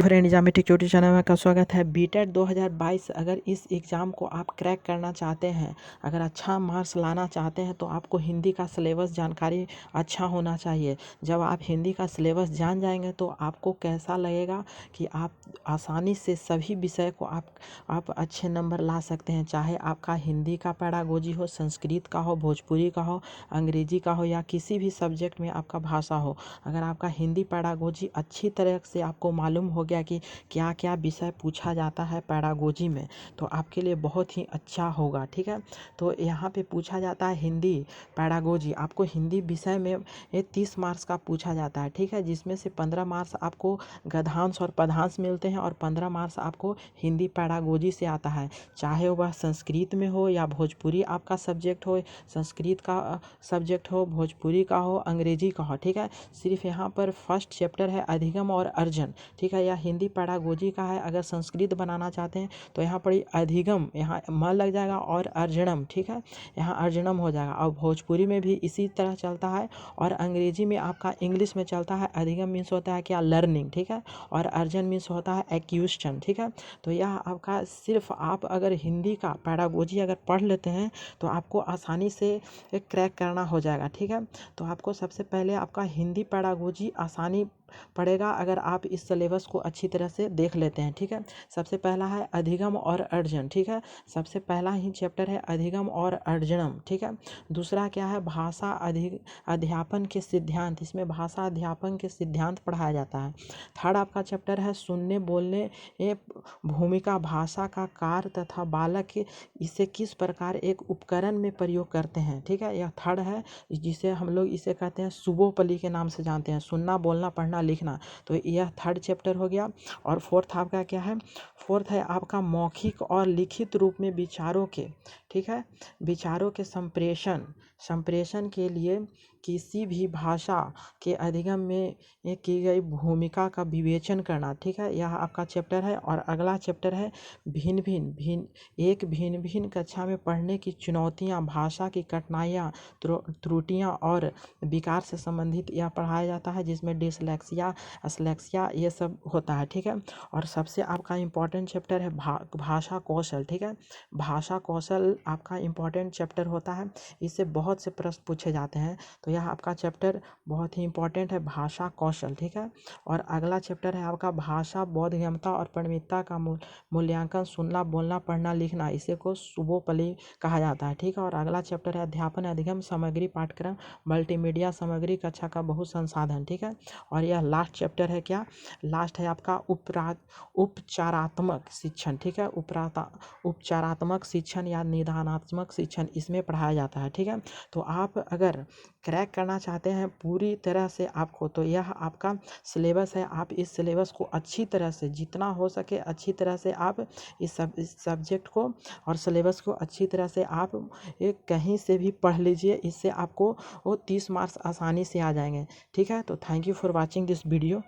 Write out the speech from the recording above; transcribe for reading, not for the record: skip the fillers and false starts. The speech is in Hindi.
फ्रेंड एग्जाम यूट्यूब चैनल में आपका स्वागत है। बीटेट 2022 अगर इस एग्ज़ाम को आप क्रैक करना चाहते हैं, अगर अच्छा मार्क्स लाना चाहते हैं तो आपको हिंदी का सिलेबस जानकारी अच्छा होना चाहिए। जब आप हिंदी का सिलेबस जान जाएंगे तो आपको कैसा लगेगा कि आप आसानी से सभी विषय को आप अच्छे नंबर ला सकते हैं। चाहे आपका हिंदी का पैडागोजी हो, संस्कृत का हो, भोजपुरी का हो, अंग्रेजी का हो या किसी भी सब्जेक्ट में आपका भाषा हो। अगर आपका हिंदी पैडागोजी अच्छी तरह से आपको मालूम हो गया कि क्या क्या विषय पूछा जाता है पैडागोजी में, तो आपके लिए बहुत ही अच्छा होगा। ठीक है, तो यहाँ पे पूछा जाता है हिंदी पैडागोजी। आपको हिंदी विषय में 30 मार्क्स का पूछा जाता है। ठीक है, जिसमें से 15 मार्क्स आपको गद्यांश और पद्यांश मिलते हैं और 15 मार्क्स आपको हिंदी पैडागोजी से आता है। चाहे वह संस्कृत में हो या भोजपुरी आपका सब्जेक्ट हो, संस्कृत का सब्जेक्ट हो, भोजपुरी का हो, अंग्रेजी का हो। ठीक है, सिर्फ यहाँ पर फर्स्ट चैप्टर है अधिगम और अर्जन। ठीक है, यह हिंदी पैडागोजी का है। अगर संस्कृत बनाना चाहते हैं तो यहाँ पर अधिगम, यहाँ म लग जाएगा और अर्जनम। ठीक है, यहाँ अर्जनम हो जाएगा। और भोजपुरी में भी इसी तरह चलता है और अंग्रेजी में आपका इंग्लिश में चलता है। अधिगम मीन्स होता है क्या, लर्निंग। ठीक है, और अर्जन मीन्स होता है एक्यूशन। ठीक है, तो यह आपका सिर्फ आप अगर हिंदी का पैडागोजी अगर पढ़ लेते हैं तो आपको आसानी से क्रैक करना हो जाएगा। ठीक है, तो आपको सबसे पहले आपका हिंदी पैडागोजी आसानी पड़ेगा अगर आप इस सिलेबस को अच्छी तरह से देख लेते हैं। ठीक है, सबसे पहला है अधिगम और अर्जन। ठीक है, सबसे पहला ही चैप्टर है अधिगम और अर्जनम। ठीक है, दूसरा क्या है, भाषा अध्यापन के सिद्धांत। इसमें भाषा अध्यापन के सिद्धांत पढ़ाया जाता है। थर्ड आपका चैप्टर है सुनने बोलने भूमिका, भाषा का कार्य तथा बालक इसे किस प्रकार एक उपकरण में प्रयोग करते हैं। ठीक है, यह थर्ड है, जिसे हम लोग इसे कहते हैं सुबोपली के नाम से जानते हैं, सुनना बोलना पढ़ना लिखना। तो यह थर्ड चैप्टर हो गया। और फोर्थ आपका क्या है, फोर्थ है आपका मौखिक और लिखित रूप में विचारों के, ठीक है, विचारों के संप्रेषण के लिए किसी भी भाषा के अधिगम में की गई भूमिका का विवेचन करना। ठीक है, यह आपका चैप्टर है। और अगला चैप्टर है भिन्न भिन्न कक्षा में पढ़ने की चुनौतियाँ, भाषा की कठिनाइयाँ, त्रुटियाँ और विकार से संबंधित यह पढ़ाया जाता है, जिसमें डिसलेक्सिया, एस्लेक्सिया ये सब होता है। ठीक है, और सबसे आपका इम्पोर्टेंट चैप्टर है भाषा कौशल। ठीक है, भाषा कौशल आपका इम्पोर्टेंट चैप्टर होता है, इससे बहुत से प्रश्न पूछे जाते हैं। तो यह आपका चैप्टर बहुत ही इम्पोर्टेंट है, भाषा कौशल। ठीक है, और अगला चैप्टर है आपका भाषा बोधगम्यता और परिमितता का मूल्यांकन, सुनना बोलना पढ़ना लिखना, इसे को सुबोपली कहा जाता है। ठीक है, और अगला चैप्टर है अध्यापन अधिगम सामग्री पाठ्यक्रम मल्टीमीडिया सामग्री कक्षा का बहु संसाधन। ठीक है, और यह लास्ट चैप्टर है क्या, लास्ट है आपका उपचारात्मक शिक्षण। ठीक है, उपचारात्मक शिक्षण या निदानात्मक शिक्षण इसमें पढ़ाया जाता है। ठीक है, तो आप अगर क्रैक करना चाहते हैं पूरी तरह से आपको, तो यह आपका सिलेबस है। आप इस सिलेबस को अच्छी तरह से, जितना हो सके अच्छी तरह से आप इस सब्जेक्ट को और सिलेबस को अच्छी तरह से आप कहीं से भी पढ़ लीजिए। इससे आपको वो 30 मार्क्स आसानी से आ जाएंगे। ठीक है, तो thank you for watching this video.